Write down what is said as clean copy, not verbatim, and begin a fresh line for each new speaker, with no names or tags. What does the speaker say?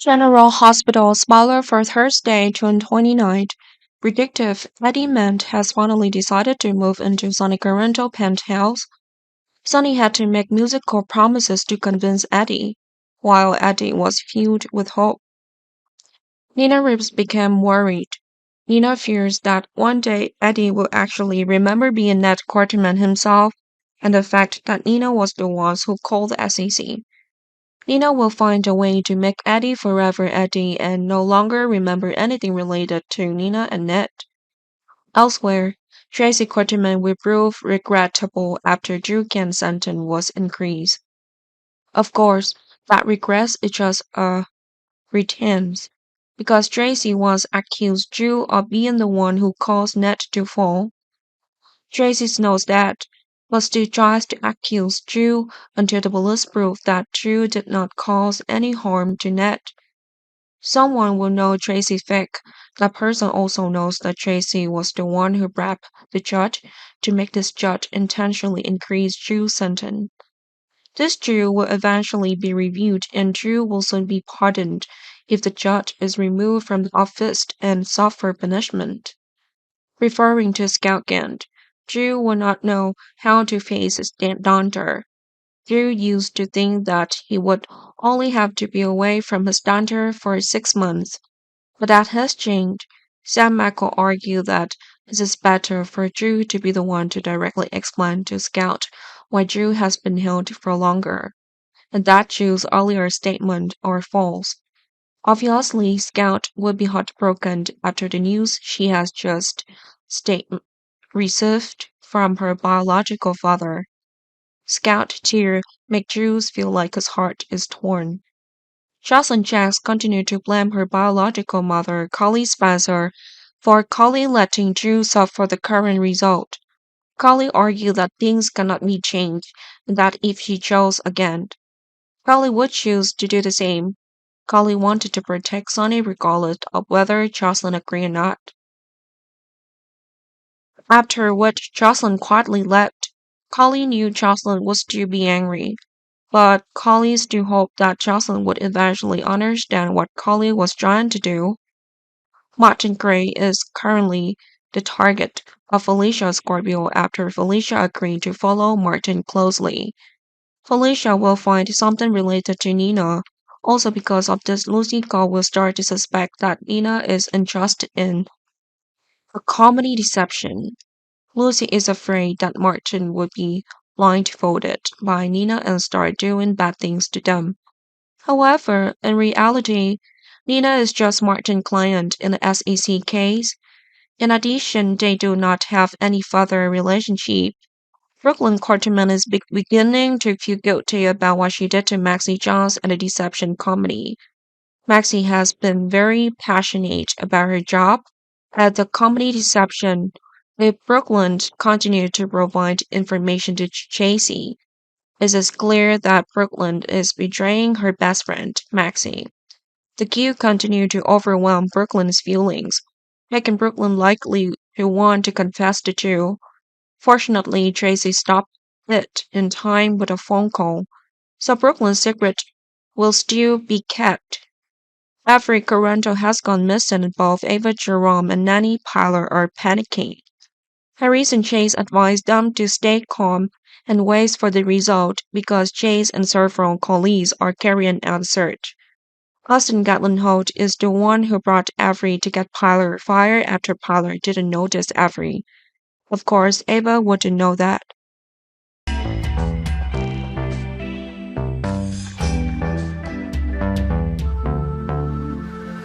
General Hospital spoiler for Thursday, June 29th. Predictive Eddie Ment has finally decided to move into Sonny Coronto penthouse. Sonny had to make musical promises to convince Eddie, while Eddie was filled with hope. Nina Reeves became worried. Nina fears that one day Eddie will actually remember being Ned Quarterman himself and the fact that Nina was the one who called the SEC. Nina will find a way to make Eddie forever Eddie and no longer remember anything related to Nina and Ned. Elsewhere, Tracy Quarterman will prove regrettable after Drew Kent's sentence was increased. Of course, that regret is just a pretense, because Tracy once accused Drew of being the one who caused Ned to fall. Tracy knows that, but still tries to accuse Drew until the police prove that Drew did not cause any harm to Ned. Someone will know Tracy fake. That person also knows that Tracy was the one who bribed the judge to make this judge intentionally increase Drew's sentence. This Drew will eventually be reviewed and Drew will soon be pardoned if the judge is removed from the office and suffer punishment. Referring to Scout Gant, Drew will not know how to face his daughter. Drew used to think that he would only have to be away from his daughter for 6 months, but that has changed. Sam Michael argued that it is better for Drew to be the one to directly explain to Scout why Drew has been held for longer, and that Drew's earlier statements are false. Obviously, Scout would be heartbroken after the news she has just state- received from her biological father. Scout tear make Drew feel like his heart is torn. Jocelyn Jacks continued to blame her biological mother, Collie Spencer, for Collie letting Drew suffer the current result. Collie argued that things cannot be changed and that if she chose again, Collie would choose to do the same. Collie wanted to protect Sonny regardless of whether Jocelyn agreed or not. After which Jocelyn quietly left, Collie knew Jocelyn would still be angry, but Collie still hoped that Jocelyn would eventually understand what Collie was trying to do. Martin Gray is currently the target of Felicia Scorpio after Felicia agreed to follow Martin closely. Felicia will find something related to Nina. Also because of this, Lucy Cole will start to suspect that Nina is interested in a comedy deception. Lucy is afraid that Martin would be blindfolded by Nina and start doing bad things to them. However, in reality, Nina is just Martin's client in the SEC case. In addition, they do not have any further relationship. Brooklyn Quarterman is beginning to feel guilty about what she did to Maxie Jones and the deception comedy. Maxie has been very passionate about her job at the comedy deception. If Brooklyn continued to provide information to Chasey, it is clear that Brooklyn is betraying her best friend, Maxie. The guilt continued to overwhelm Brooklyn's feelings, making Brooklyn likely to want to confess the truth. Fortunately, Tracy stopped it in time with a phone call, so Brooklyn's secret will still be kept. Every Coranto has gone missing and both Ava Jerome and Nanny Pilar are panicking. Harris and Chase advise them to stay calm and wait for the result because Chase and several colleagues are carrying out the search. Austin Gatlin Holt is the one who brought Avery to get Pilar fired after Pilar didn't notice Avery. Of course, Ava wouldn't know that.